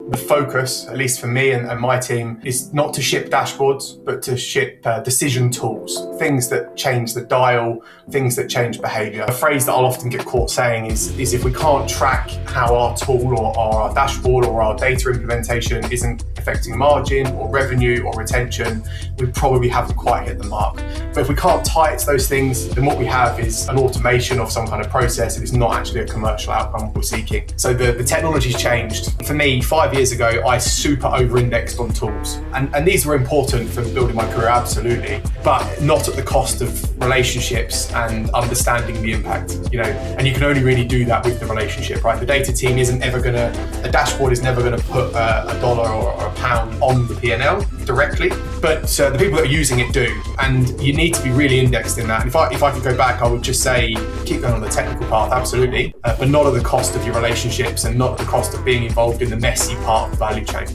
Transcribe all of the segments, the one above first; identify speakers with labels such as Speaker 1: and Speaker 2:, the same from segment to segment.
Speaker 1: the focus, at least for me and my team, is not to ship dashboards, but to ship decision tools, things that change the dial, things that change behavior. A phrase that I'll often get caught saying is if we can't track how our tool or our dashboard or our data implementation isn't affecting margin or revenue or retention, we probably haven't quite hit the mark. But if we can't tie it to those things, then what we have is an automation of some kind of process. It is not actually a commercial outcome we're seeking. So the technology's changed. For me, 5 years ago, I super over-indexed on tools. And these were important for building my career, absolutely, but not at the cost of relationships and understanding the impact, and you can only really do that with the relationship, right? The data team a dashboard is never gonna put a dollar or a pound on the P&L directly, but the people that are using it do, and you need to be really indexed in that. And if I could go back, I would just say keep going on the technical path, absolutely, but not at the cost of your relationships and not at the cost of being involved in the messy part of the value chain.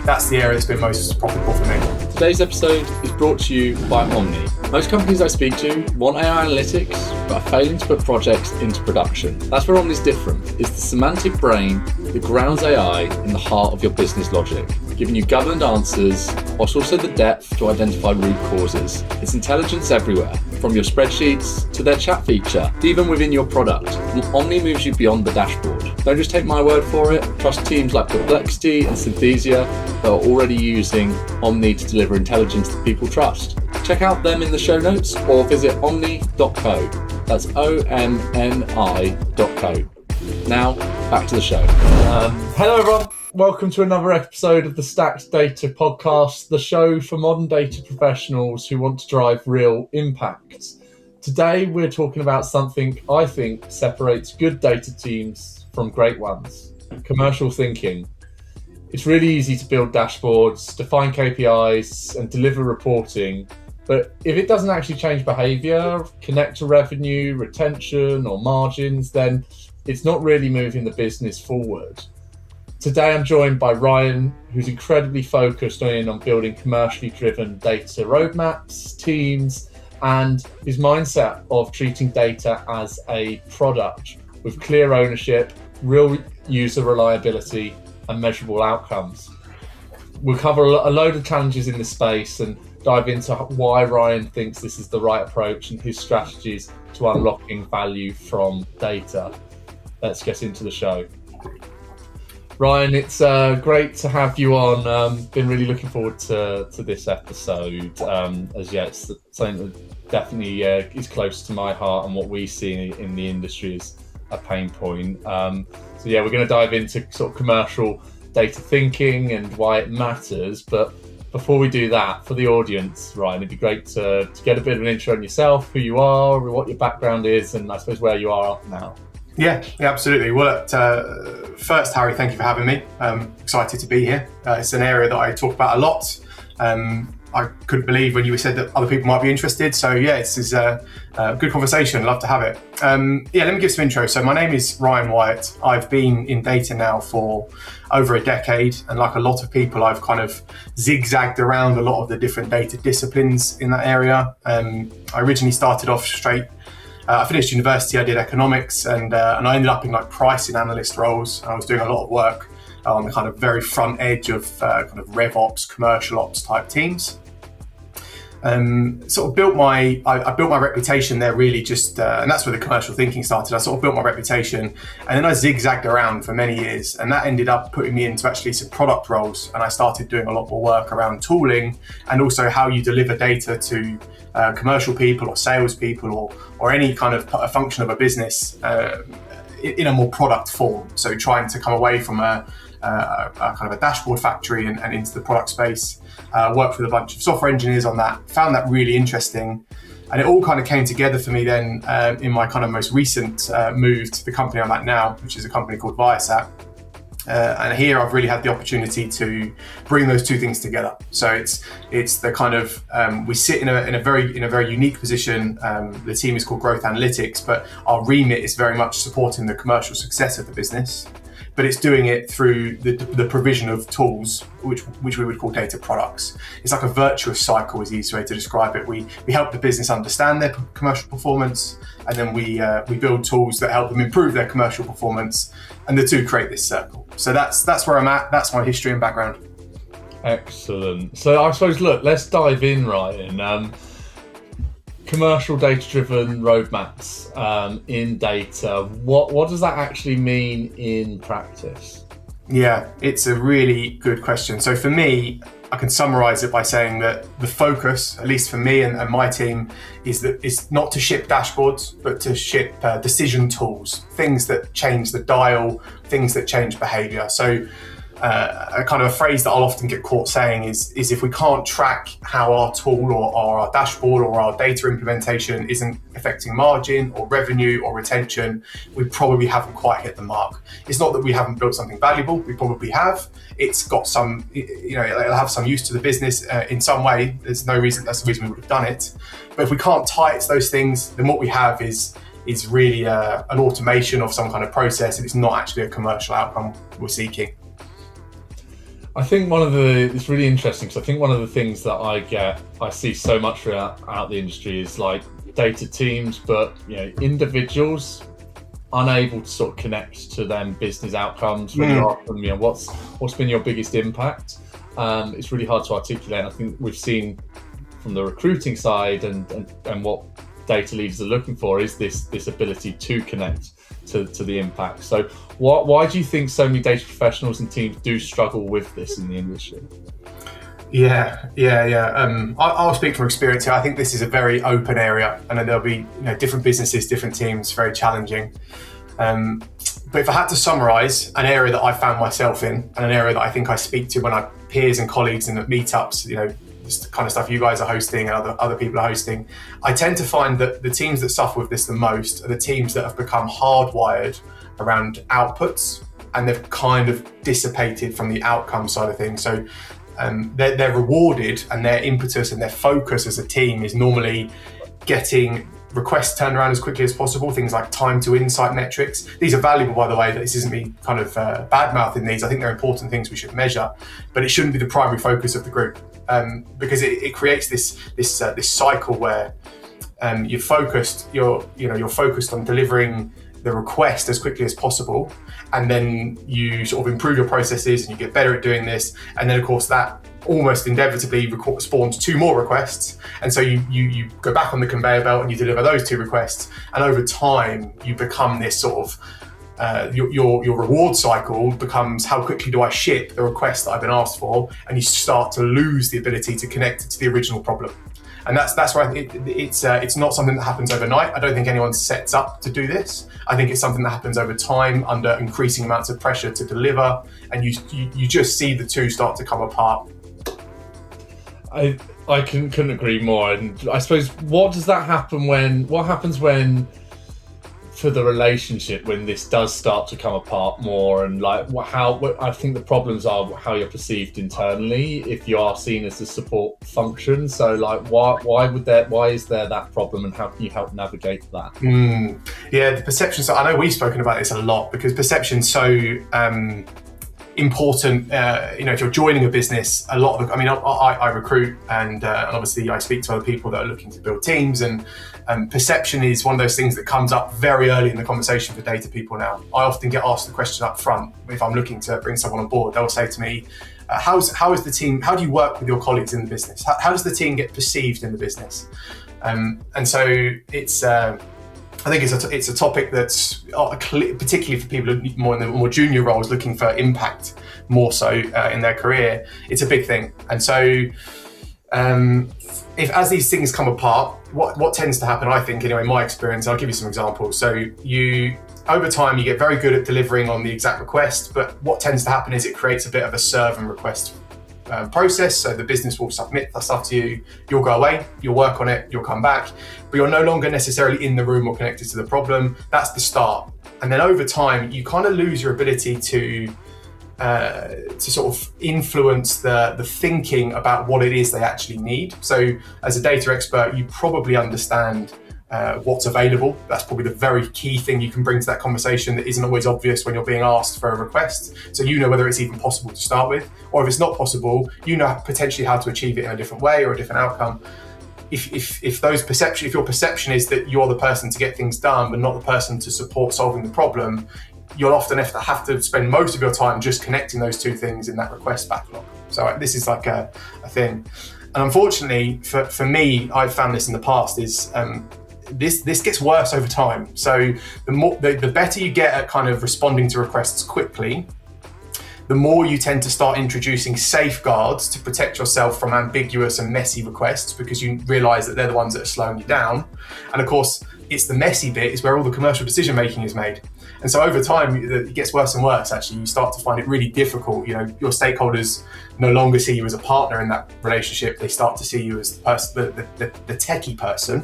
Speaker 1: That's the area that's been most profitable for me.
Speaker 2: Today's episode is brought to you by Omni. Most companies I speak to want AI analytics, but are failing to put projects into production. That's where Omni's different. It's the semantic brain that grounds AI in the heart of your business logic, giving you governed answers, whilst also the depth to identify root causes. It's intelligence everywhere, from your spreadsheets to their chat feature, even within your product. Omni moves you beyond the dashboard. Don't just take my word for it. Trust teams like Perplexity and Synthesia that are already using Omni to deliver intelligence that people trust. Check out them in the show notes or visit omni.co. That's omni.co. Now, back to the show. Hello everyone. Welcome to another episode of the Stacked Data Podcast, the show for modern data professionals who want to drive real impact. Today we're talking about something I think separates good data teams from great ones: commercial thinking. It's really easy to build dashboards, define KPIs, and deliver reporting, but if it doesn't actually change behavior, connect to revenue, retention, or margins, then it's not really moving the business forward. Today I'm joined by Ryan, who's incredibly focused on building commercially driven data roadmaps, teams, and his mindset of treating data as a product with clear ownership, real user reliability, and measurable outcomes. We'll cover a load of challenges in this space and dive into why Ryan thinks this is the right approach and his strategies to unlocking value from data. Let's get into the show. Ryan, it's great to have you on. Been really looking forward to this episode. It's something that definitely is close to my heart, and what we see in the industry is a pain point. We're going to dive into sort of commercial data thinking and why it matters. But before we do that, for the audience, Ryan, it'd be great to get a bit of an intro on yourself, who you are, what your background is, and I suppose where you are now.
Speaker 1: Yeah, absolutely. Well, first, Harry, thank you for having me. I'm excited to be here. It's an area that I talk about a lot. I couldn't believe when you said that other people might be interested. So yeah, this is a good conversation. Love to have it. Let me give some intro. So my name is Ryan Wyatt. I've been in data now for over a decade. And like a lot of people, I've kind of zigzagged around a lot of the different data disciplines in that area. I originally started off straight. I finished university, I did economics, and I ended up in like pricing analyst roles. I was doing a lot of work on the kind of very front edge of kind of rev ops, commercial ops type teams. I built my reputation there really just, and that's where the commercial thinking started. I sort of built my reputation, and then I zigzagged around for many years, and that ended up putting me into actually some product roles. And I started doing a lot more work around tooling and also how you deliver data to commercial people or salespeople or any kind of a function of a business in a more product form. So trying to come away from a kind of a dashboard factory and into the product space. Worked with a bunch of software engineers on that, found that really interesting. And it all kind of came together for me then in my kind of most recent move to the company I'm at now, which is a company called Viasat. And here I've really had the opportunity to bring those two things together. So it's the kind of we sit in a very unique position. The team is called Growth Analytics, but our remit is very much supporting the commercial success of the business. but it's doing it through the provision of tools, which we would call data products. It's like a virtuous cycle is the easiest way to describe it. We help the business understand their commercial performance, and then we build tools that help them improve their commercial performance, and the two create this circle. So that's where I'm at. That's my history and background.
Speaker 2: Excellent. So I suppose, look, let's dive in, Ryan. Commercial data-driven roadmaps in data. What does that actually mean in practice?
Speaker 1: Yeah, it's a really good question. So for me, I can summarize it by saying that the focus, at least for me and my team, is not to ship dashboards, but to ship decision tools, things that change the dial, things that change behavior. So a kind of a phrase that I'll often get caught saying is if we can't track how our tool or our dashboard or our data implementation isn't affecting margin or revenue or retention, we probably haven't quite hit the mark. It's not that we haven't built something valuable, we probably have. It's got some, it'll have some use to the business in some way. There's no reason, that's the reason we would have done it. But if we can't tie it to those things, then what we have is really an automation of some kind of process, and it's not actually a commercial outcome we're seeking.
Speaker 2: I think it's really interesting because I think one of the things that I see so much throughout the industry is like data teams, but individuals unable to sort of connect to them business outcomes when you ask them, what's been your biggest impact? It's really hard to articulate. And I think we've seen from the recruiting side and what data leaders are looking for is this ability to connect to the impact. So why do you think so many data professionals and teams do struggle with this in the industry?
Speaker 1: Yeah. I'll speak from experience here. I think this is a very open area, and there'll be different businesses, different teams, very challenging. But if I had to summarize an area that I found myself in, and an area that I think I speak to when I peers and colleagues and at meetups, the kind of stuff you guys are hosting and other people are hosting, I tend to find that the teams that suffer with this the most are the teams that have become hardwired around outputs, and they've kind of dissipated from the outcome side of things. So they're rewarded, and their impetus and their focus as a team is normally getting requests turned around as quickly as possible, things like time to insight metrics. These are valuable, by the way. This isn't me kind of bad-mouthing these. I think they're important things we should measure, but it shouldn't be the primary focus of the group, because it creates this cycle where you're focused on delivering the request as quickly as possible, and then you sort of improve your processes and you get better at doing this, and then of course that almost inevitably spawns two more requests, and so you go back on the conveyor belt and you deliver those two requests, and over time you become this sort of your reward cycle becomes how quickly do I ship the request that I've been asked for, and you start to lose the ability to connect it to the original problem. And that's where it's not something that happens overnight. I don't think anyone sets up to do this. I think it's something that happens over time under increasing amounts of pressure to deliver, and you just see the two start to come apart.
Speaker 2: I couldn't agree more. And I suppose what happens when for the relationship when this does start to come apart more, and how I think the problems are how you're perceived internally if you are seen as a support function. So why is there that problem, and how can you help navigate that?
Speaker 1: The perception. So I know we've spoken about this a lot because perception's so important. If you're joining a business, a lot of I recruit and obviously I speak to other people that are looking to build teams, and perception is one of those things that comes up very early in the conversation for data people now. I often get asked the question up front if I'm looking to bring someone on board. They'll say to me, how is the team, how do you work with your colleagues in the business? How does the team get perceived in the business? And so it's I think it's a topic that's particularly for people more in the more junior roles looking for impact more so in their career. It's a big thing, and so if as these things come apart, what tends to happen, I think, anyway, in my experience, I'll give you some examples. So over time, you get very good at delivering on the exact request, but what tends to happen is it creates a bit of a serve and request process. So the business will submit the stuff to you, you'll go away, you'll work on it, you'll come back, but you're no longer necessarily in the room or connected to the problem. That's the start. And then over time, you kind of lose your ability to sort of influence the thinking about what it is they actually need. So as a data expert, you probably understand what's available. That's probably the very key thing you can bring to that conversation that isn't always obvious when you're being asked for a request. So you know whether it's even possible to start with, or if it's not possible, you know potentially how to achieve it in a different way or a different outcome. If your perception is that you're the person to get things done, but not the person to support solving the problem, you'll often have to spend most of your time just connecting those two things in that request backlog. So this is like a thing. And unfortunately, for me, I've found this in the past, is this gets worse over time. So the better you get at kind of responding to requests quickly, the more you tend to start introducing safeguards to protect yourself from ambiguous and messy requests, because you realize that they're the ones that are slowing you down. And of course, it's the messy bit is where all the commercial decision making is made. And so over time, it gets worse and worse. Actually, you start to find it really difficult. Your stakeholders no longer see you as a partner in that relationship. They start to see you as the techie person.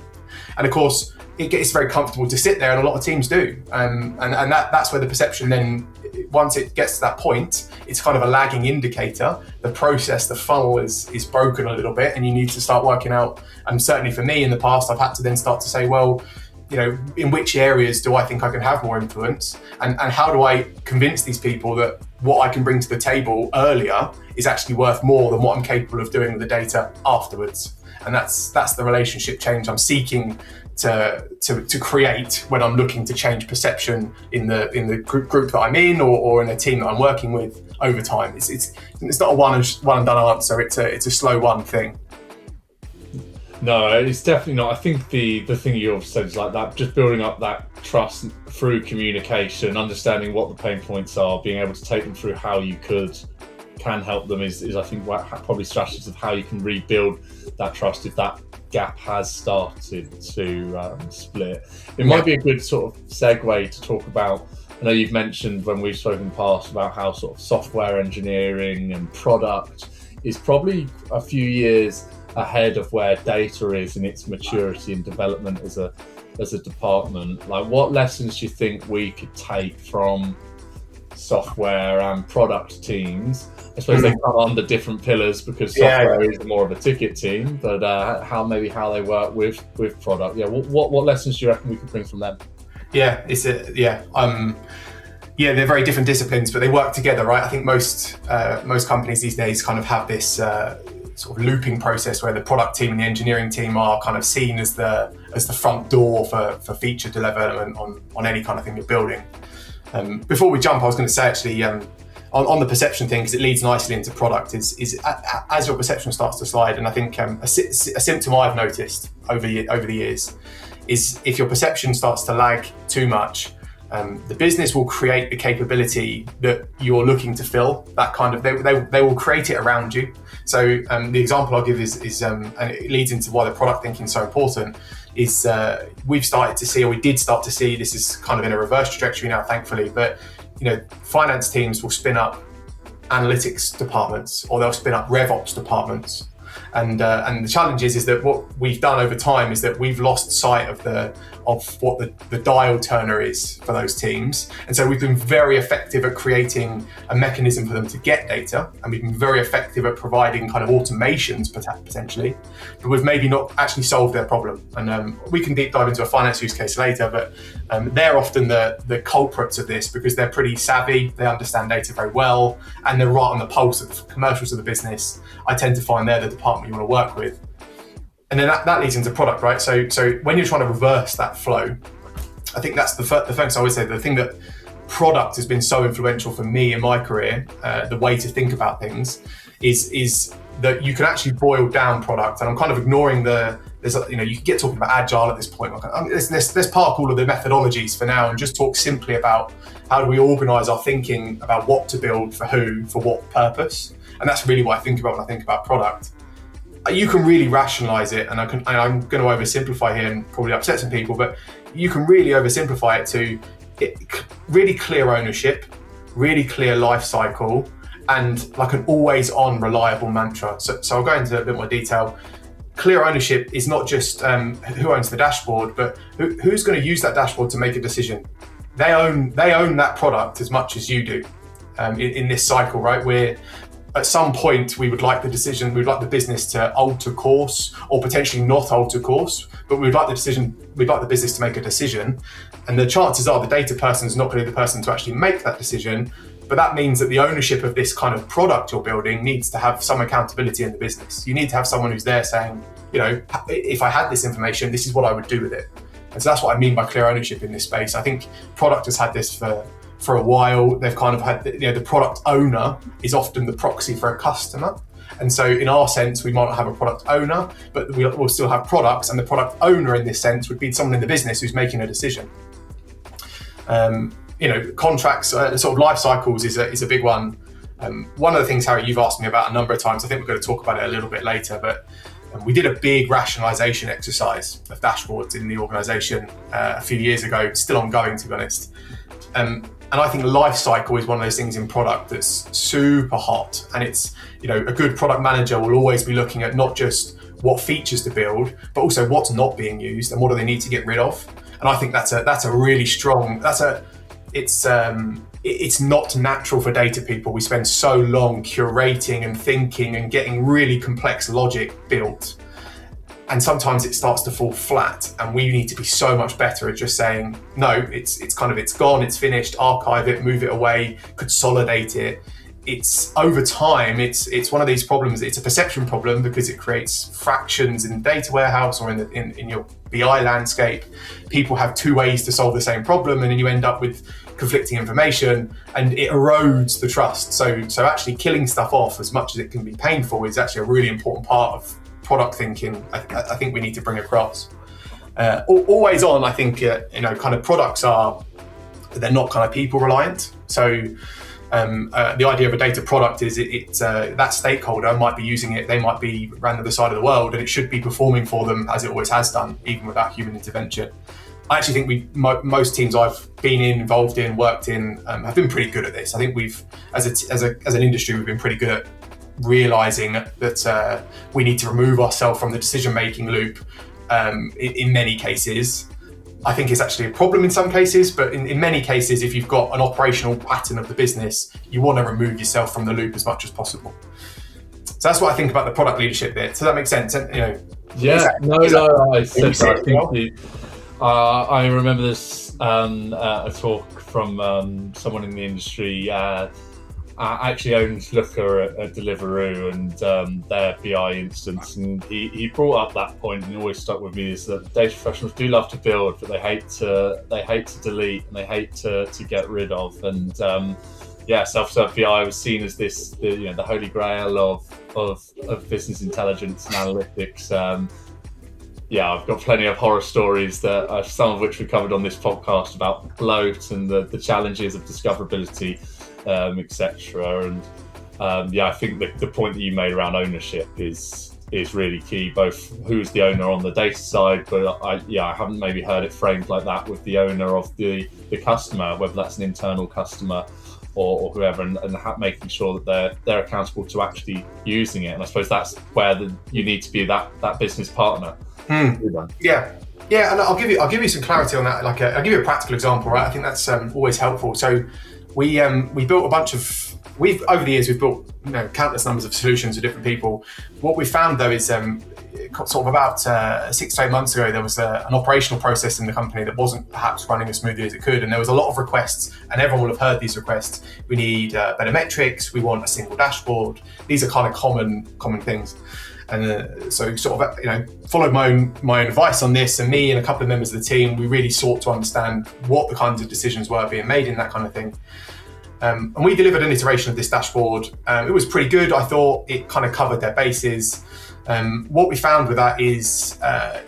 Speaker 1: And of course, it's very comfortable to sit there, and a lot of teams do. And that's where the perception then, once it gets to that point, it's kind of a lagging indicator. The process, the funnel is broken a little bit, and you need to start working out. And certainly for me in the past, I've had to then start to say, well, in which areas do I think I can have more influence? And how do I convince these people that what I can bring to the table earlier is actually worth more than what I'm capable of doing with the data afterwards? And that's the relationship change I'm seeking to create when I'm looking to change perception in the group that I'm in, or in a team that I'm working with over time. It's not a one and done answer. It's a slow one thing.
Speaker 2: No, it's definitely not. I think the thing you also said is like that, just building up that trust through communication, understanding what the pain points are, being able to take them through how you can help them is I think probably strategies of how you can rebuild that trust if that gap has started to split. It might be a good sort of segue to talk about, I know you've mentioned when we've spoken in the past about how sort of software engineering and product is probably a few years ahead of where data is in its maturity and development as a department. Like, what lessons do you think we could take from software and product teams? I suppose they come under different pillars because software is more of a ticket team, but how they work with product. Yeah, what lessons do you reckon we could bring from them?
Speaker 1: Yeah, they're very different disciplines, but they work together, right? I think most companies these days kind of have this sort of looping process where the product team and the engineering team are kind of seen as the front door for feature development on any kind of thing you're building. Before we jump, I was going to say actually on the perception thing, because it leads nicely into product, is as your perception starts to slide, and I think a symptom I've noticed over the years is if your perception starts to lag too much, the business will create the capability that you're looking to fill. That kind of they will create it around you. So the example I'll give is and it leads into why the product thinking is so important. Is we did start to see, this is kind of in a reverse trajectory now, thankfully, but finance teams will spin up analytics departments, or they'll spin up RevOps departments. And the challenge is that what we've done over time is that we've lost sight of what the dial turner is for those teams. And so we've been very effective at creating a mechanism for them to get data, and we've been very effective at providing kind of automations potentially, but we've maybe not actually solved their problem. And we can deep dive into a finance use case later, but they're often the culprits of this because they're pretty savvy, they understand data very well, and they're right on the pulse of the commercials of the business. I tend to find they're the department you want to work with. And then that leads into product, right? So when you're trying to reverse that flow, I think that's the first I always say, the thing that product has been so influential for me in my career, the way to think about things is that you can actually boil down product. And I'm kind of ignoring you can get talking about agile at this point. Let's park all of the methodologies for now and just talk simply about how do we organize our thinking about what to build for who, for what purpose. And that's really what I think about when I think about product. You can really rationalize it, and I'm going to oversimplify here and probably upset some people, but you can really oversimplify it to really clear ownership, really clear life cycle, and like an always on reliable mantra. So I'll go into a bit more detail. Clear ownership is not just who owns the dashboard, but who's going to use that dashboard to make a decision. They own that product as much as you do in this cycle, right? at some point we'd like the business to alter course or potentially not alter course, but we'd like the business to make a decision. And the chances are the data person is not going to be the person to actually make that decision. But that means that the ownership of this kind of product you're building needs to have some accountability in the business. You need to have someone who's there saying, if I had this information, this is what I would do with it. And so that's what I mean by clear ownership in this space. I think product has had this for a while. They've kind of had, the product owner is often the proxy for a customer. And so in our sense, we might not have a product owner, but we'll still have products. And the product owner in this sense would be someone in the business who's making a decision. Contracts, sort of life cycles is a big one. One of the things, Harry, you've asked me about a number of times, I think we're going to talk about it a little bit later, but we did a big rationalization exercise of dashboards in the organization a few years ago. It's still ongoing, to be honest. And I think life cycle is one of those things in product that's super hot. And it's, a good product manager will always be looking at not just what features to build, but also what's not being used and what do they need to get rid of. And I think that's a really strong, it's not natural for data people. We spend so long curating and thinking and getting really complex logic built. And sometimes it starts to fall flat, and we need to be so much better at just saying, no, it's gone, it's finished, archive it, move it away, consolidate it. It's over time, it's one of these problems. It's a perception problem because it creates fractions in the data warehouse or in your BI landscape. People have two ways to solve the same problem, and then you end up with conflicting information, and it erodes the trust. So actually killing stuff off, as much as it can be painful, is actually a really important part of product thinking. I think we need to bring across. Always on, I think kind of products they're not kind of people reliant. So the idea of a data product is that stakeholder might be using it, they might be around the other side of the world, and it should be performing for them as it always has done, even without human intervention. I actually think most teams I've been involved in, worked in, have been pretty good at this. I think we've, as an industry, we've been pretty good at realizing that we need to remove ourselves from the decision-making loop in many cases. I think it's actually a problem in some cases, but in many cases, if you've got an operational pattern of the business, you want to remove yourself from the loop as much as possible. So that's what I think about the product leadership bit. Does that make sense? And,
Speaker 2: I remember this a talk from someone in the industry. Actually owns Looker at Deliveroo and their BI instance, and he brought up that point, and it always stuck with me, is that data professionals do love to build, but they hate to delete, and they hate to get rid of. And self-serve BI was seen as the holy grail of business intelligence and analytics. I've got plenty of horror stories that some of which we covered on this podcast about bloat and the challenges of discoverability, etc. And I think the point that you made around ownership is really key, both who's the owner on the data side, but I haven't maybe heard it framed like that with the owner of the customer, whether that's an internal customer or whoever, and making sure that they're accountable to actually using it. And I suppose that's where you need to be that business partner.
Speaker 1: Yeah, and I'll give you some clarity on that. I'll give you a practical example, right? I think that's always helpful. So we built a bunch of. Over the years we've built countless numbers of solutions for different people. What we found though is sort of about 6 to 8 months ago there was an operational process in the company that wasn't perhaps running as smoothly as it could, and there was a lot of requests, and everyone will have heard these requests. We need better metrics. We want a single dashboard. These are kind of common things. And so sort of, followed my own advice on this, and me and a couple of members of the team, we really sought to understand what the kinds of decisions were being made in that kind of thing. And we delivered an iteration of this dashboard. It was pretty good. I thought it kind of covered their bases. What we found with that is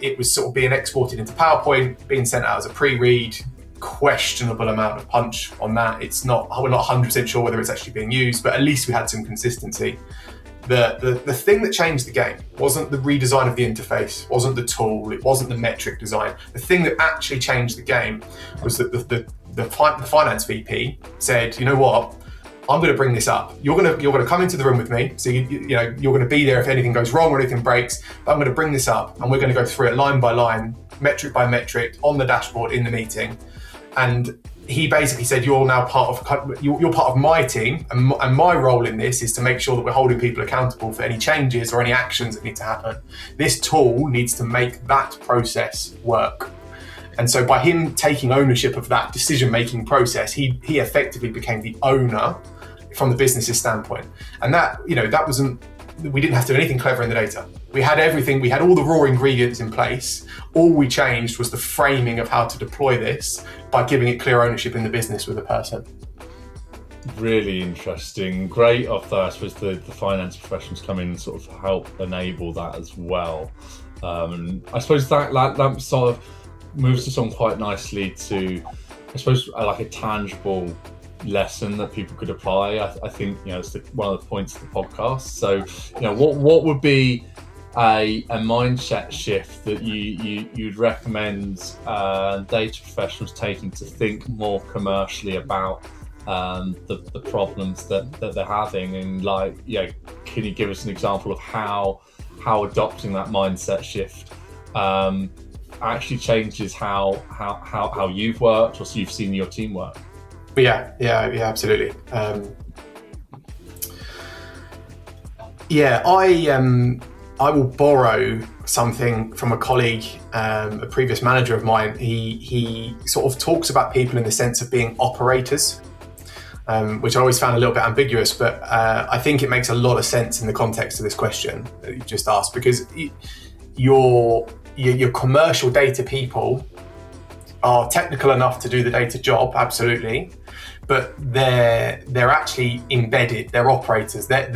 Speaker 1: it was sort of being exported into PowerPoint, being sent out as a pre-read, questionable amount of punch on that. We're not 100% sure whether it's actually being used, but at least we had some consistency. The thing that changed the game wasn't the redesign of the interface, wasn't the tool, it wasn't the metric design. The thing that actually changed the game was that the finance VP said, you know what, I'm going to bring this up. You're going to come into the room with me. So you're going to be there if anything goes wrong or anything breaks. But I'm going to bring this up, and we're going to go through it line by line, metric by metric, on the dashboard in the meeting. And he basically said, you're now you're part of my team, and my role in this is to make sure that we're holding people accountable for any changes or any actions that need to happen. This tool needs to make that process work. And so by him taking ownership of that decision-making process, he effectively became the owner from the business's standpoint. And that wasn't, we didn't have to do anything clever in the data. We had everything, we had all the raw ingredients in place. All we changed was the framing of how to deploy this by giving it clear ownership in the business with a person.
Speaker 2: Really interesting. Great of that, I suppose the finance professionals come in and sort of help enable that as well. I suppose that sort of moves us on quite nicely to, I suppose, like a tangible lesson that people could apply. I think it's one of the points of the podcast. So what would be a mindset shift that you'd recommend data professionals taking to think more commercially about the problems that they're having, and can you give us an example of how adopting that mindset shift actually changes how you've worked or so you've seen your team work?
Speaker 1: Yeah, absolutely. I will borrow something from a colleague, a previous manager of mine. He sort of talks about people in the sense of being operators, which I always found a little bit ambiguous, but I think it makes a lot of sense in the context of this question that you've just asked, because your commercial data people are technical enough to do the data job, absolutely, but they're actually embedded. They're operators. The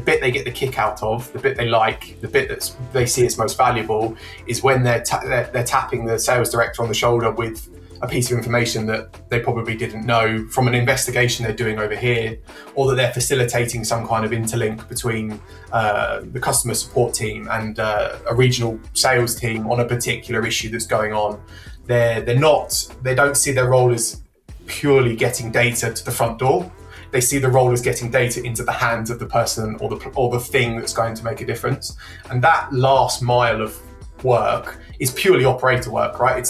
Speaker 1: bit they get the kick out of, the bit they like, the bit that they see as most valuable, is when they're tapping the sales director on the shoulder with a piece of information that they probably didn't know from an investigation they're doing over here, or that they're facilitating some kind of interlink between the customer support team and a regional sales team on a particular issue that's going on. They don't see their role as purely getting data to the front door. They see the role as getting data into the hands of the person or the thing that's going to make a difference. And that last mile of work is purely operator work, right?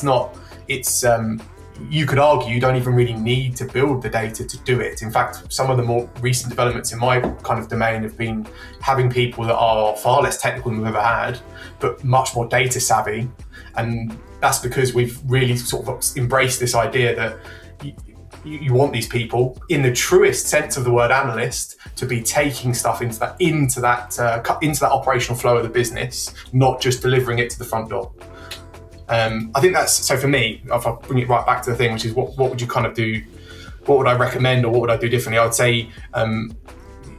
Speaker 1: You could argue you don't even really need to build the data to do it. In fact, some of the more recent developments in my kind of domain have been having people that are far less technical than we've ever had, but much more data savvy. And that's because we've really sort of embraced this idea that you want these people, in the truest sense of the word analyst, to be taking stuff into that operational flow of the business, not just delivering it to the front door. I think that's, so for me, if I bring it right back to the thing, which is what would you kind of do, what would I recommend or what would I do differently? I would say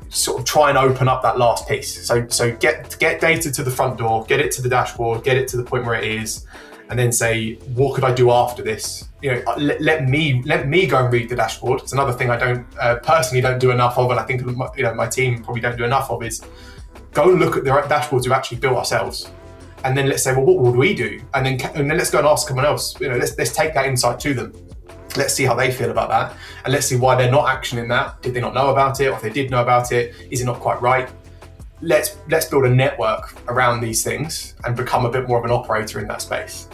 Speaker 1: sort of try and open up that last piece. So get data to the front door, get it to the dashboard, get it to the point where it is, and then say, what could I do after this? Let me go and read the dashboard. It's another thing I personally don't do enough of, and I think my team probably don't do enough of, is go and look at the dashboards we've actually built ourselves. And then let's say, well, what would we do? And then let's go and ask someone else. Let's take that insight to them. Let's see how they feel about that, and let's see why they're not actioning that. Did they not know about it? Or if they did know about it, is it not quite right? Let's build a network around these things and become a bit more of an operator in that space.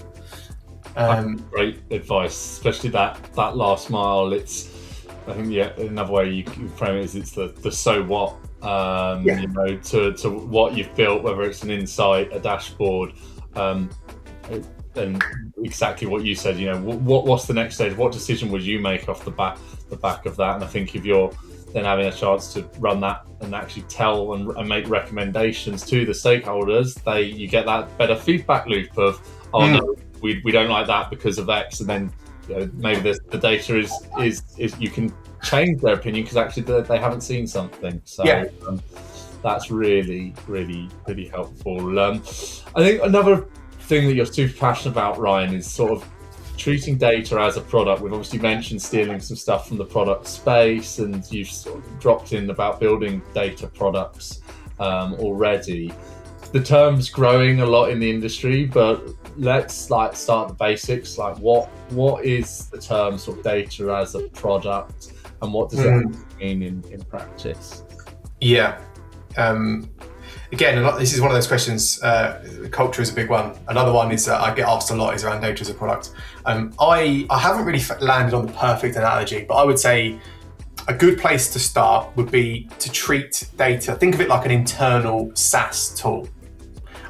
Speaker 2: Great advice, especially that last mile. I think another way you can frame it is it's the so what. To what you've built, whether it's an insight, a dashboard, and exactly what you said. What's the next stage? What decision would you make off the back of that? And I think if you're then having a chance to run that and actually tell and make recommendations to the stakeholders, you get that better feedback loop of, no, we don't like that because of X, and then maybe the data is you can change their opinion because actually they haven't seen something. So that's really, really, really helpful. I think another thing that you're super passionate about, Ryan, is sort of treating data as a product. We've obviously mentioned stealing some stuff from the product space, and you've sort of dropped in about building data products already. The term's growing a lot in the industry, but let's start the basics. What is the term sort of data as a product, and what does that mean in practice?
Speaker 1: Yeah. again, this is one of those questions. Culture is a big one. Another one is I get asked a lot is around data as a product. I haven't really landed on the perfect analogy, but I would say a good place to start would be to treat data. Think of it like an internal SaaS tool.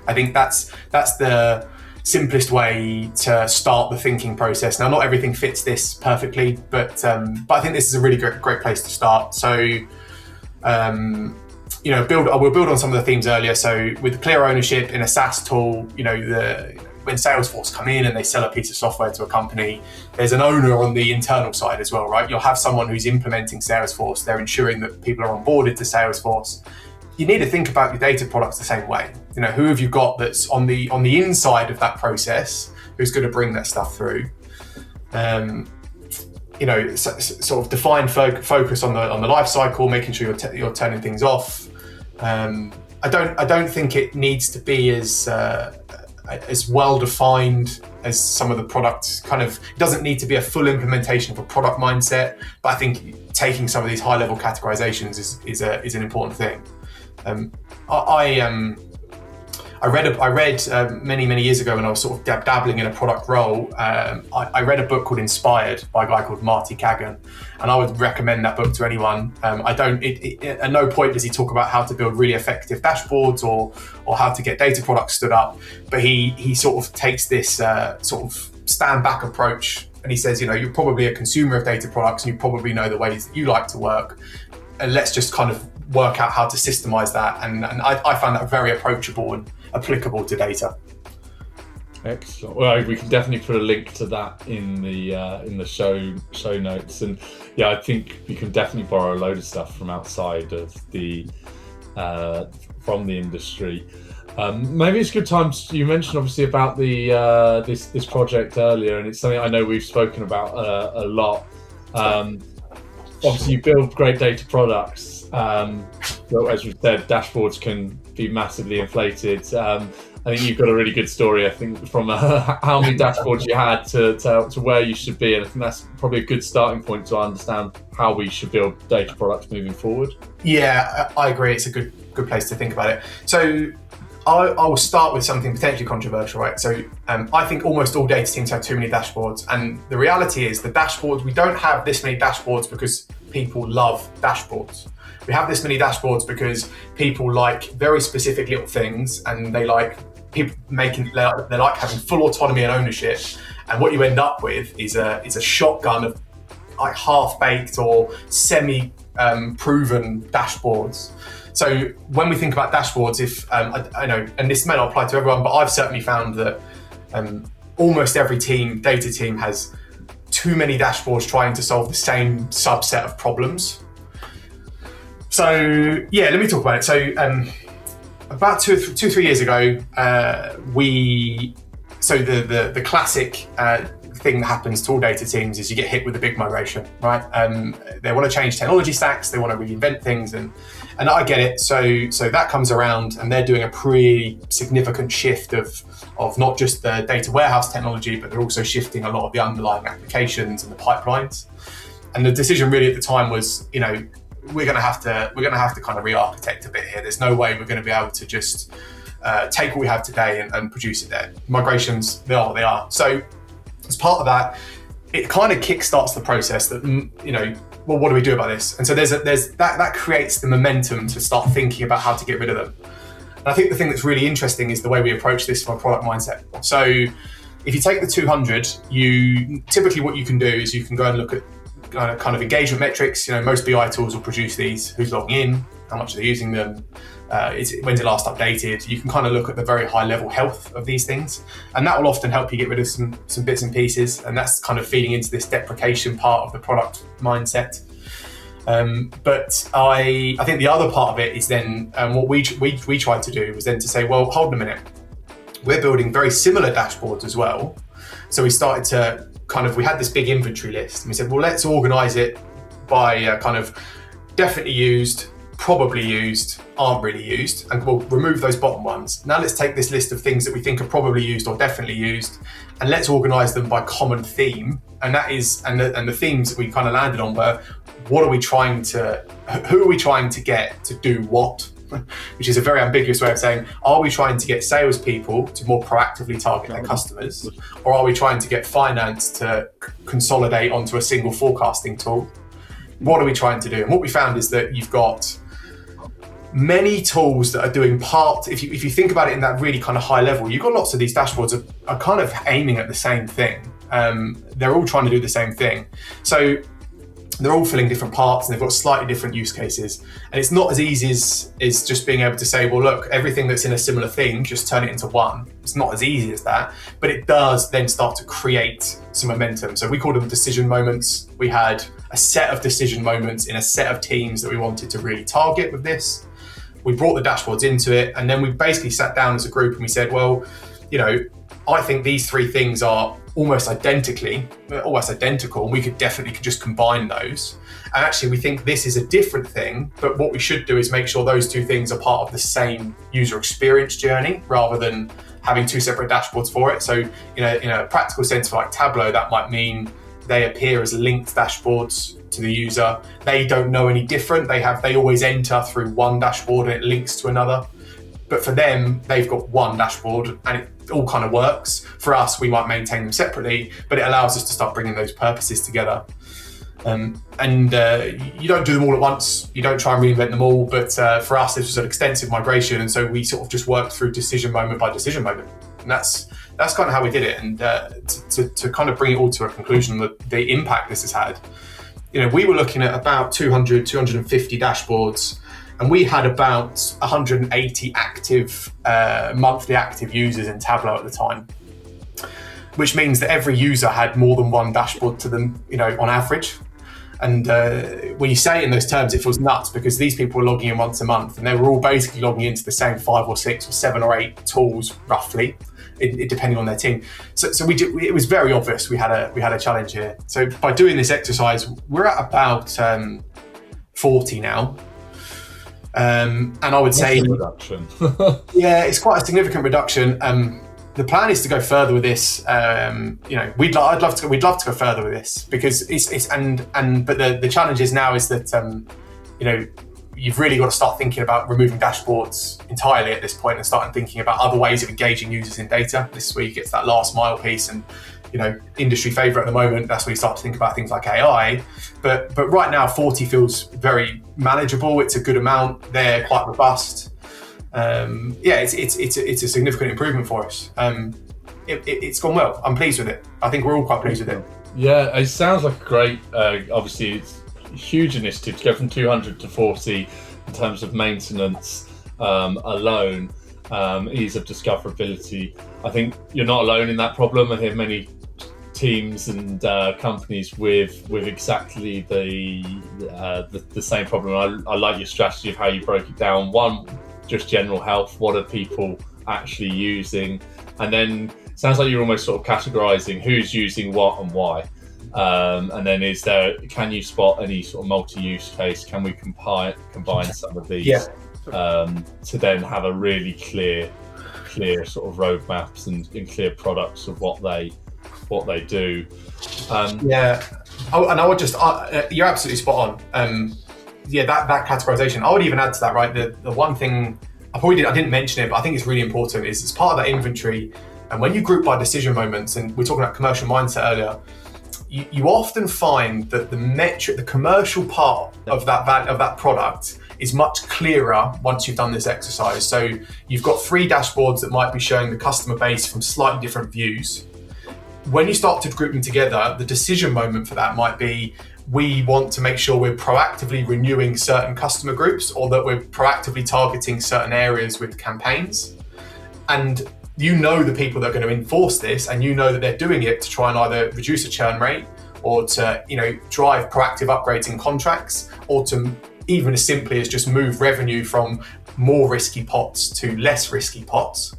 Speaker 1: I think that's the simplest way to start the thinking process. Now, not everything fits this perfectly, but I think this is a really great place to start. So, we'll build on some of the themes earlier. So, with clear ownership in a SaaS tool, when Salesforce come in and they sell a piece of software to a company, there's an owner on the internal side as well, right? You'll have someone who's implementing Salesforce. They're ensuring that people are onboarded to Salesforce. You need to think about your data products the same way. Who have you got that's on the inside of that process, who's going to bring that stuff through? Sort of defined focus on the life cycle, making sure you're turning things off. I don't think it needs to be as well defined as some of the products. It doesn't need to be a full implementation of a product mindset, but I think taking some of these high level categorizations is an important thing. I read many years ago when I was sort of dabbling in a product role. I read a book called Inspired by a guy called Marty Kagan, and I would recommend that book to anyone. At no point does he talk about how to build really effective dashboards or how to get data products stood up, but he sort of takes this sort of stand back approach, and he says, you're probably a consumer of data products and you probably know the ways that you like to work, and let's just kind of work out how to systemize that. And I found that very approachable and applicable to data.
Speaker 2: Excellent. Well, we can definitely put a link to that in the show notes. And yeah, I think you can definitely borrow a load of stuff from outside of from the industry. Maybe it's a good time. You mentioned obviously about the this project earlier, and it's something I know we've spoken about a lot. Obviously, you build great data products. Well, as we said, dashboards can be massively inflated. I think you've got a really good story, I think, from how many dashboards you had to where you should be. And I think that's probably a good starting point to understand how we should build data products moving forward.
Speaker 1: Yeah, I agree. It's a good place to think about it. So I will start with something potentially controversial, right? So I think almost all data teams have too many dashboards. And the reality is we don't have this many dashboards because people love dashboards. We have this many dashboards because people like very specific little things, and they like having full autonomy and ownership. And what you end up with is a shotgun of like half-baked or semi-proven dashboards. So when we think about dashboards, if I know, and this may not apply to everyone, but I've certainly found that almost every data team has too many dashboards trying to solve the same subset of problems. So yeah, let me talk about it. So about 2-3 years ago, the classic thing that happens to all data teams is you get hit with a big migration, right? They want to change technology stacks, they want to reinvent things, and I get it. So that comes around, and they're doing a pretty significant shift of not just the data warehouse technology, but they're also shifting a lot of the underlying applications and the pipelines. And the decision really at the time was, we're going to have to kind of re-architect a bit here. There's no way we're going to be able to just take what we have today and produce it there. Migrations, they are what they are. So as part of that, it kind of kickstarts the process that, well, what do we do about this? And so there's that creates the momentum to start thinking about how to get rid of them. And I think the thing that's really interesting is the way we approach this from a product mindset. So if you take the 200, typically what you can do is you can go and look at kind of engagement metrics. Most BI tools will produce these: who's logging in, how much they're using them, when's it last updated. You can kind of look at the very high level health of these things, and that will often help you get rid of some bits and pieces, and that's kind of feeding into this deprecation part of the product mindset. But I think the other part of it is then what we tried to do was then to say, well, hold on a minute, we're building very similar dashboards as well. So we started to we had this big inventory list, and we said, well, let's organize it by kind of definitely used, probably used aren't really used, and we'll remove those bottom ones. Now let's take this list of things that we think are probably used or definitely used, and let's organize them by common theme. And that is, and the themes that we kind of landed on were, who are we trying to get to do what? Which is a very ambiguous way of saying, are we trying to get salespeople to more proactively target their customers? Or are we trying to get finance to consolidate onto a single forecasting tool? What are we trying to do? And what we found is that you've got many tools that are doing part, if you think about it in that really kind of high level, you've got lots of these dashboards are kind of aiming at the same thing. They're all trying to do the same thing. So they're all filling different parts and they've got slightly different use cases. And it's not as easy as just being able to say, well, look, everything that's in a similar theme, just turn it into one. It's not as easy as that, but it does then start to create some momentum. So we call them decision moments. We had a set of decision moments in a set of teams that we wanted to really target with this. We brought the dashboards into it, and then we basically sat down as a group and we said, well, I think these three things are almost identical, and we could just combine those. And actually, we think this is a different thing, but what we should do is make sure those two things are part of the same user experience journey rather than having two separate dashboards for it. So in a practical sense for like Tableau, that might mean they appear as linked dashboards to the user. They don't know any different. They always enter through one dashboard and it links to another. But for them, they've got one dashboard and it all kind of works. For us, we might maintain them separately, but it allows us to start bringing those purposes together. And you don't do them all at once. You don't try and reinvent them all. But for us, this was an extensive migration. And so we sort of just worked through decision moment by decision moment. And that's kind of how we did it. And to kind of bring it all to a conclusion, the impact this has had, we were looking at about 200, 250 dashboards. And we had about 180 monthly active users in Tableau at the time, which means that every user had more than one dashboard to them, on average. And when you say it in those terms, it feels nuts because these people were logging in once a month and they were all basically logging into the same 5 or 6 or 7 or 8 tools, roughly, depending on their team. So it was very obvious we had a challenge here. So by doing this exercise, we're at about 40 now. And I would say,
Speaker 2: reduction.
Speaker 1: Yeah, it's quite a significant reduction. The plan is to go further with this. We'd love to go further with this because but the challenge is now is that you've really got to start thinking about removing dashboards entirely at this point and start thinking about other ways of engaging users in data. This is where you get to that last mile piece and. Industry favorite at the moment, that's where you start to think about things like AI. But right now, 40 feels very manageable. It's a good amount. They're quite robust. It's a significant improvement for us. It's gone well. I'm pleased with it. I think we're all quite pleased with it.
Speaker 2: Yeah, it sounds like a great, obviously, it's a huge initiative to go from 200 to 40 in terms of maintenance alone. Ease of discoverability. I think you're not alone in that problem. I hear many teams and companies with exactly the same problem. I like your strategy of how you broke it down. One, just general health. What are people actually using? And then it sounds like you're almost sort of categorizing who's using what and why. And then can you spot any sort of multi-use case? Can we combine some of these?
Speaker 1: Yeah.
Speaker 2: To then have a really clear sort of roadmaps and clear products of what they do.
Speaker 1: And I would just you're absolutely spot on. That categorization. I would even add to that, right? The one thing I didn't mention it, but I think it's really important is it's part of that inventory. And when you group by decision moments, and we're talking about commercial mindset earlier, you often find that the commercial part of that product is much clearer once you've done this exercise. So you've got 3 dashboards that might be showing the customer base from slightly different views. When you start to group them together, the decision moment for that might be, we want to make sure we're proactively renewing certain customer groups or that we're proactively targeting certain areas with campaigns. And the people that are going to enforce this, and that they're doing it to try and either reduce a churn rate or to drive proactive upgrades in contracts, or to even as simply as just move revenue from more risky pots to less risky pots.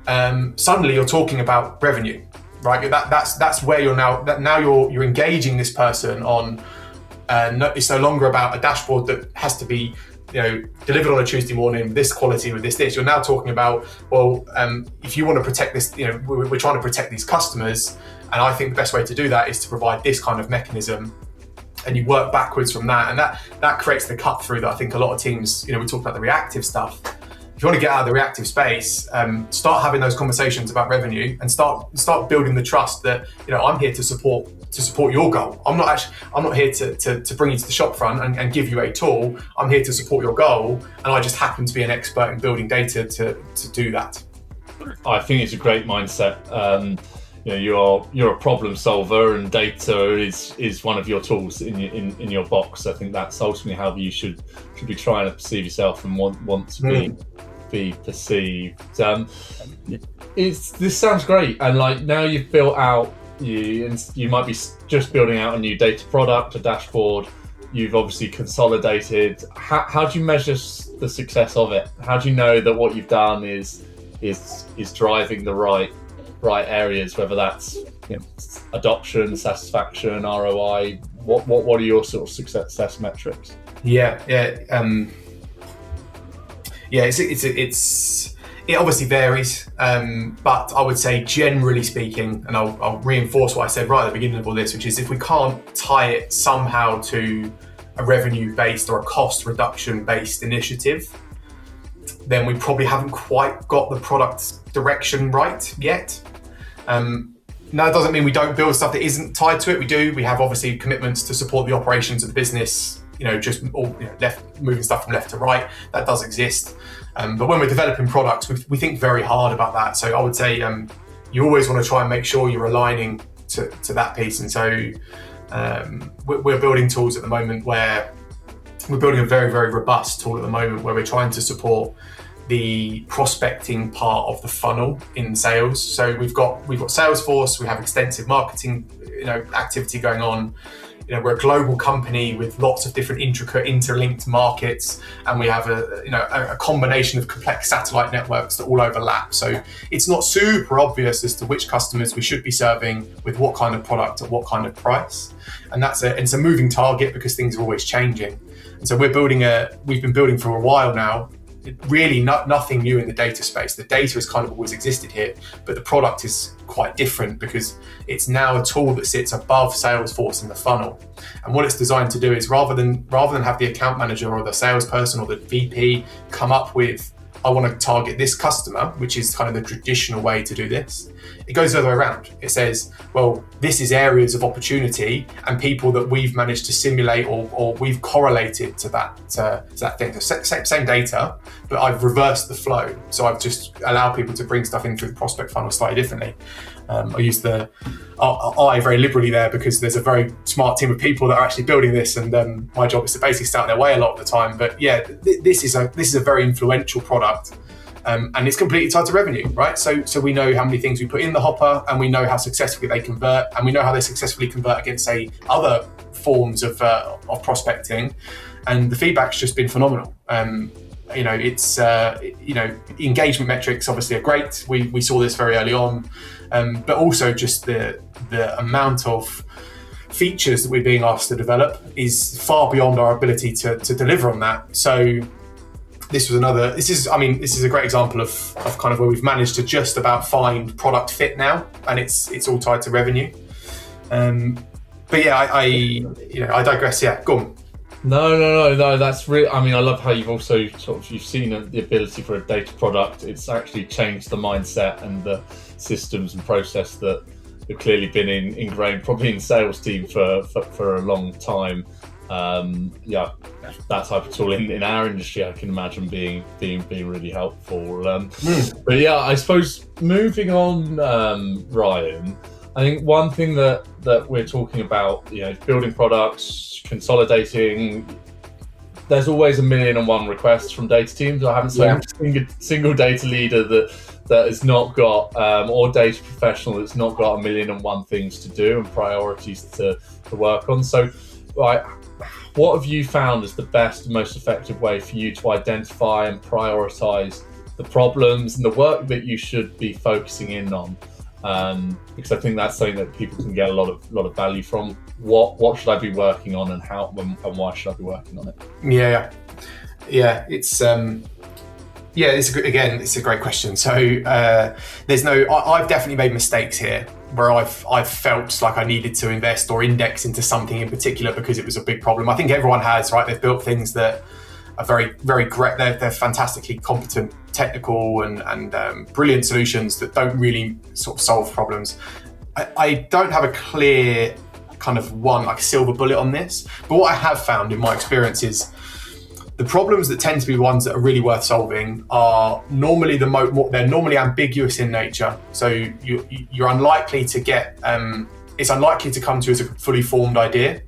Speaker 1: Suddenly you're talking about revenue, right? That's where you're now you're engaging this person on. It's no longer about a dashboard that has to be delivered on a Tuesday morning, this quality with this. You're now talking about, well, if you want to protect this, we're trying to protect these customers, and I think the best way to do that is to provide this kind of mechanism, and you work backwards from that, and that creates the cut through that I think a lot of teams, we talk about the reactive stuff. If you want to get out of the reactive space, start having those conversations about revenue and start building the trust that I'm here to support your goal. I'm not here to bring you to the shop front and give you a tool. I'm here to support your goal, and I just happen to be an expert in building data to do that.
Speaker 2: I think it's a great mindset. You're a problem solver, and data is one of your tools in your box. I think that's ultimately how you should be trying to perceive yourself and want to be perceived. This sounds great, and like now you've built out you might be just building out a new data product, a dashboard. You've obviously consolidated. How do you measure the success of it? How do you know that what you've done is driving the right areas, whether that's adoption, satisfaction, ROI? What are your sort of success metrics?
Speaker 1: It obviously varies, but I would say generally speaking, and I'll reinforce what I said right at the beginning of all this, which is if we can't tie it somehow to a revenue-based or a cost reduction-based initiative, then we probably haven't quite got the product direction right yet. Now, it doesn't mean we don't build stuff that isn't tied to it. We do. We have obviously commitments to support the operations of the business, moving stuff from left to right. That does exist. But when we're developing products, we think very hard about that. So I would say you always want to try and make sure you're aligning to that piece. And so we're building tools at the moment where we're building a very, very robust tool at the moment where we're trying to support the prospecting part of the funnel in sales. So we've got Salesforce, we have extensive marketing activity going on. We're a global company with lots of different intricate interlinked markets, and we have a combination of complex satellite networks that all overlap. So it's not super obvious as to which customers we should be serving with what kind of product at what kind of price. And it's a moving target because things are always changing. And so we've been building for a while now. Really nothing new in the data space. The data has kind of always existed here, but the product is quite different because it's now a tool that sits above Salesforce in the funnel. And what it's designed to do is rather than have the account manager or the salesperson or the VP come up with, I want to target this customer, which is kind of the traditional way to do this. It goes the other way around. It says, well, this is areas of opportunity and people that we've managed to simulate or we've correlated to that thing. So same data, but I've reversed the flow. So I've just allowed people to bring stuff in through the prospect funnel slightly differently. I use the I very liberally there because there's a very smart team of people that are actually building this, and my job is to basically stay out their way a lot of the time. But yeah, this is a very influential product, and it's completely tied to revenue, right? So we know how many things we put in the hopper, and we know how successfully they convert, and we know how they successfully convert against, say, other forms of prospecting, and the feedback's just been phenomenal. Engagement metrics obviously are great. We saw this very early on, but also just the amount of features that we're being asked to develop is far beyond our ability to deliver on that. So this is a great example of kind of where we've managed to just about find product fit now, and it's all tied to revenue. But yeah, I digress. Yeah, go on.
Speaker 2: No. That's really. I mean, I love how you've also you've seen the ability for a data product. It's actually changed the mindset and the systems and process that have clearly been ingrained, probably in the sales team for a long time. That type of tool in our industry, I can imagine being really helpful. But yeah, I suppose moving on, Ryan. I think one thing that we're talking about, building products, consolidating. There's always 1,000,001 requests from data teams. I haven't seen a single data leader that has not got, or data professional that's not got 1,000,001 things to do and priorities to work on. So, what have you found as the best and most effective way for you to identify and prioritize the problems and the work that you should be focusing in on? Because I think that's something that people can get a lot of value from. What should I be working on, and how and why should I be working on it?
Speaker 1: Yeah. Yeah, it's it's a great question. So I've definitely made mistakes here where I've felt like I needed to invest or index into something in particular because it was a big problem. I think everyone has, right? They've built things that are very, very great. They're fantastically competent, technical and brilliant solutions that don't really sort of solve problems. I don't have a clear kind of silver bullet on this, but what I have found in my experience is the problems that tend to be the ones that are really worth solving are normally they're normally ambiguous in nature. So you're unlikely to get it's unlikely to come to you as a fully formed idea.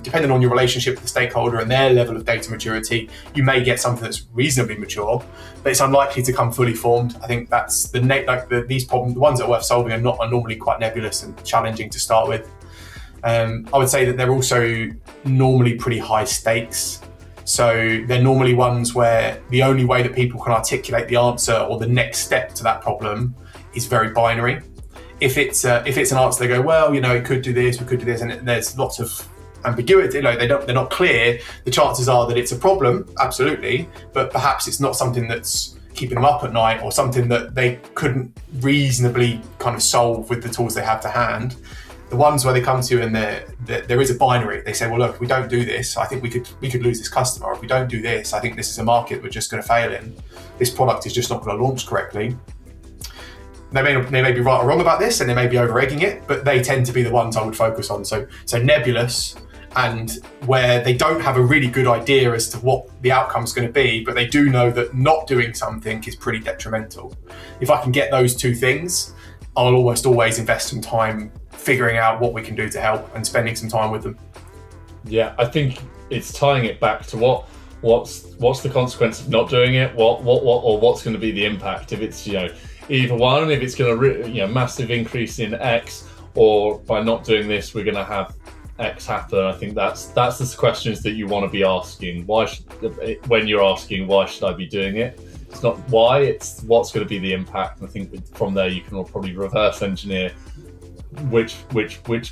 Speaker 1: Depending on your relationship with the stakeholder and their level of data maturity, you may get something that's reasonably mature, but it's unlikely to come fully formed. I think that's these problems, the ones that are worth solving, are normally quite nebulous and challenging to start with. I would say that they're also normally pretty high stakes. So they're normally ones where the only way that people can articulate the answer or the next step to that problem is very binary. If it's an answer, they go, well, it could do this, we could do this, and there's lots of ambiguity. They're not clear. The chances are that it's a problem, absolutely, but perhaps it's not something that's keeping them up at night or something that they couldn't reasonably kind of solve with the tools they have to hand. The ones where they come to you and there is a binary. They say, well, look, if we don't do this, I think we could lose this customer. If we don't do this, I think this is a market we're just going to fail in. This product is just not going to launch correctly. They may be right or wrong about this, and they may be over-egging it, but they tend to be the ones I would focus on. So nebulous, and where they don't have a really good idea as to what the outcome's going to be, but they do know that not doing something is pretty detrimental. If I can get those two things, I'll almost always invest some time figuring out what we can do to help and spending some time with them.
Speaker 2: Yeah, I think it's tying it back to what's the consequence of not doing it, what's going to be the impact. If it's either one, if it's going to massive increase in X, or by not doing this we're going to have X happen. I think that's the questions that you want to be asking. When you're asking why should I be doing it, it's not why, it's what's going to be the impact. And I think from there you can all probably reverse engineer which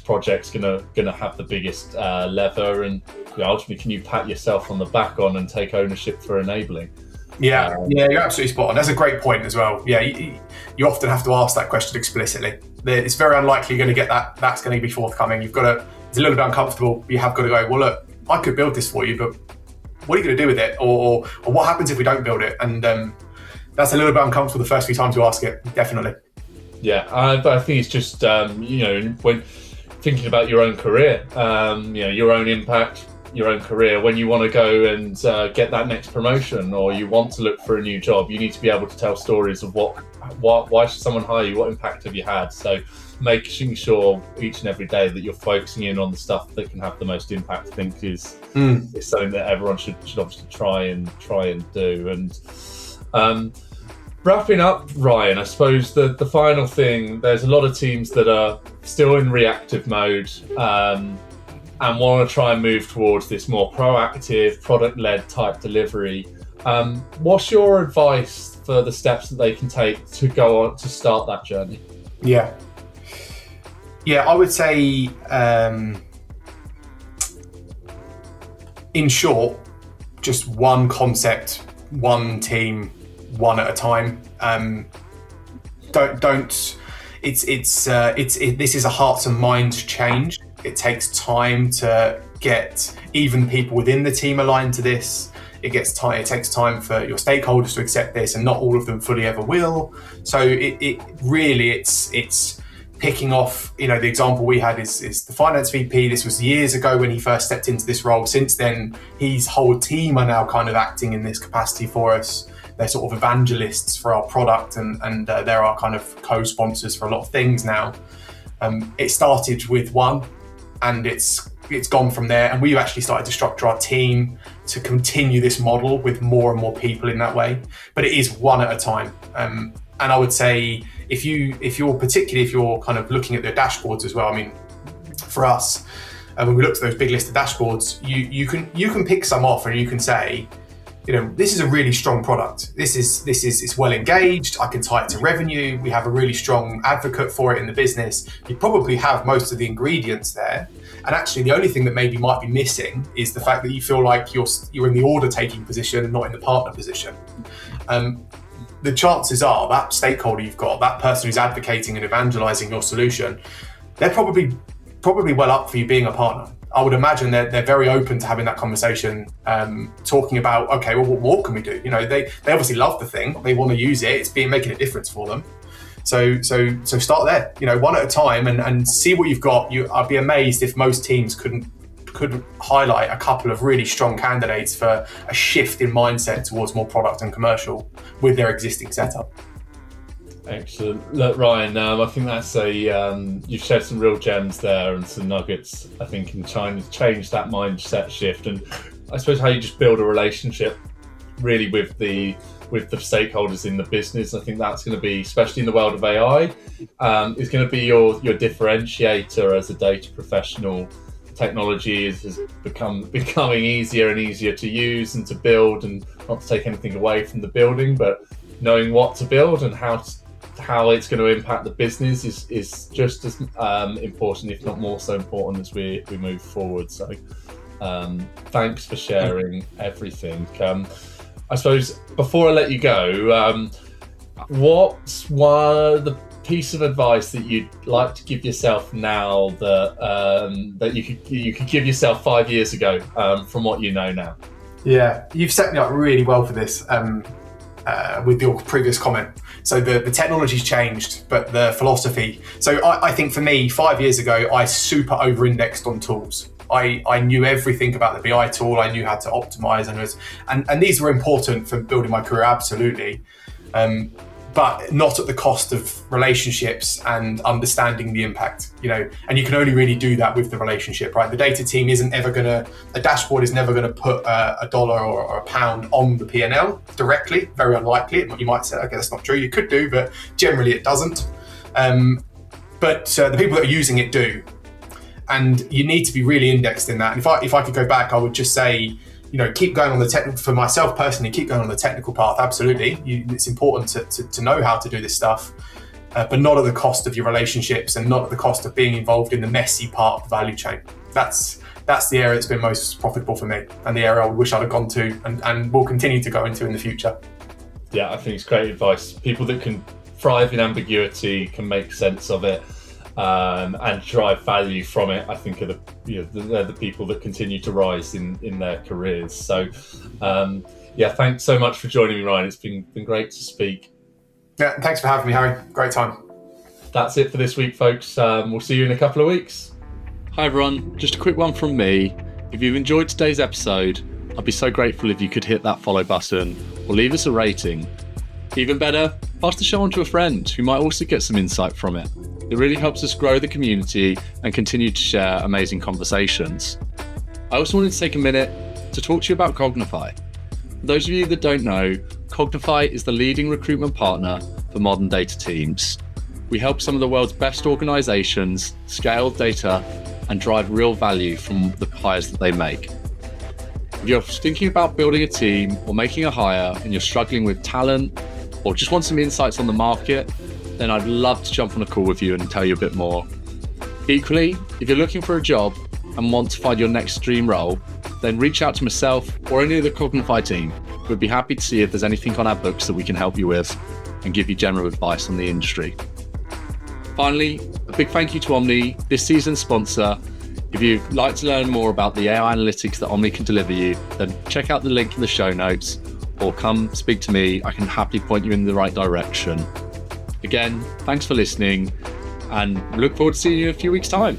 Speaker 2: project's gonna have the biggest lever, and ultimately can you pat yourself on the back on and take ownership for enabling.
Speaker 1: Yeah, you're absolutely spot on. That's a great point as well. Yeah, you often have to ask that question explicitly. It's very unlikely you're going to get that. That's going to be forthcoming. It's a little bit uncomfortable. You have got to go, well, look, I could build this for you, but what are you going to do with it? Or what happens if we don't build it? And that's a little bit uncomfortable the first few times you ask it, definitely.
Speaker 2: Yeah, but I think it's just, when thinking about your own career, your own impact, your own career, when you want to go and get that next promotion, or you want to look for a new job, you need to be able to tell stories of why should someone hire you, what impact have you had. So making sure each and every day that you're focusing in on the stuff that can have the most impact, I think is something that everyone should obviously try and do. And wrapping up, Ryan, I suppose the final thing, there's a lot of teams that are still in reactive mode and want to try and move towards this more proactive, product-led type delivery. What's your advice for the steps that they can take to go on to start that journey?
Speaker 1: Yeah, I would say, in short, just one concept, one team, one at a time. This is a hearts and minds change. It takes time to get even people within the team aligned to this. It takes time for your stakeholders to accept this, and not all of them fully ever will. So it's picking off, the example we had is the finance VP. This was years ago when he first stepped into this role. Since then, his whole team are now kind of acting in this capacity for us. They're sort of evangelists for our product, and they're our kind of co-sponsors for a lot of things now. It started with one, and it's gone from there. And we've actually started to structure our team to continue this model with more and more people in that way. But it is one at a time. And I would say if you're kind of looking at the dashboards as well. I mean, for us, when we look at those big list of dashboards, you can pick some off, and you can say, this is a really strong product. It's well engaged. I can tie it to revenue. We have a really strong advocate for it in the business. You probably have most of the ingredients there, And actually, the only thing that maybe might be missing is the fact that you feel like you're in the order taking position and not in the partner position. The chances are that stakeholder you've got, that person who's advocating and evangelizing your solution, they're probably well up for you being a partner. I would imagine they're very open to having that conversation, talking about, okay, well, what more can we do? They obviously love the thing, they want to use it, it's making a difference for them. So start there, one at a time and see what you've got. I'd be amazed if most teams could highlight a couple of really strong candidates for a shift in mindset towards more product and commercial with their existing setup.
Speaker 2: Excellent. Look, Ryan, I think that's you've shared some real gems there and some nuggets, I think, in trying to change that mindset shift. And I suppose how you just build a relationship really with the stakeholders in the business. I think that's going to be, especially in the world of AI, is going to be your differentiator as a data professional. Technology is becoming easier and easier to use and to build, and not to take anything away from the building, but knowing what to build and how it's going to impact the business is just as important, if not more so important, as we move forward. So thanks for sharing everything. I suppose before I let you go, what's the piece of advice that you'd like to give yourself now that you could give yourself 5 years ago, from what you know now?
Speaker 1: Yeah, you've set me up really well for this with your previous comment. So the technology's changed, but the philosophy. So I think for me, 5 years ago, I super over-indexed on tools. I knew everything about the BI tool. I knew how to optimize, and these were important for building my career, absolutely. But not at the cost of relationships and understanding the impact, and you can only really do that with the relationship, right? The data team a dashboard is never gonna put a dollar or a pound on the P&L directly, very unlikely. You might say, okay, that's not true, you could do, but generally it doesn't. But the people that are using it do. And you need to be really indexed in that. And if I could go back, I would just say, keep going on the technical, for myself personally, keep going on the technical path, absolutely. It's important to know how to do this stuff, but not at the cost of your relationships and not at the cost of being involved in the messy part of the value chain. That's the area that's been most profitable for me, and the area I wish I'd have gone to and will continue to go into in the future.
Speaker 2: Yeah, I think it's great advice. People that can thrive in ambiguity, can make sense of it, and drive value from it, I think they're the people that continue to rise in their careers. So thanks so much for joining me, Ryan. It's been great to speak.
Speaker 1: Yeah, thanks for having me, Harry. Great time.
Speaker 2: That's it for this week, folks. We'll see you in a couple of weeks.
Speaker 3: Hi everyone, just a quick one from me. If you've enjoyed today's episode, I'd be so grateful if you could hit that follow button or leave us a rating. Even better, pass the show on to a friend who might also get some insight from it. It really helps us grow the community and continue to share amazing conversations. I also wanted to take a minute to talk to you about Cognify. For those of you that don't know, Cognify is the leading recruitment partner for modern data teams. We help some of the world's best organizations scale data and drive real value from the hires that they make. If you're thinking about building a team or making a hire and you're struggling with talent or just want some insights on the market, then I'd love to jump on a call with you and tell you a bit more. Equally, if you're looking for a job and want to find your next dream role, then reach out to myself or any of the Cognify team. We'd be happy to see if there's anything on our books that we can help you with and give you general advice on the industry. Finally, a big thank you to Omni, this season's sponsor. If you'd like to learn more about the AI analytics that Omni can deliver you, then check out the link in the show notes or come speak to me. I can happily point you in the right direction. Again, thanks for listening and look forward to seeing you in a few weeks' time.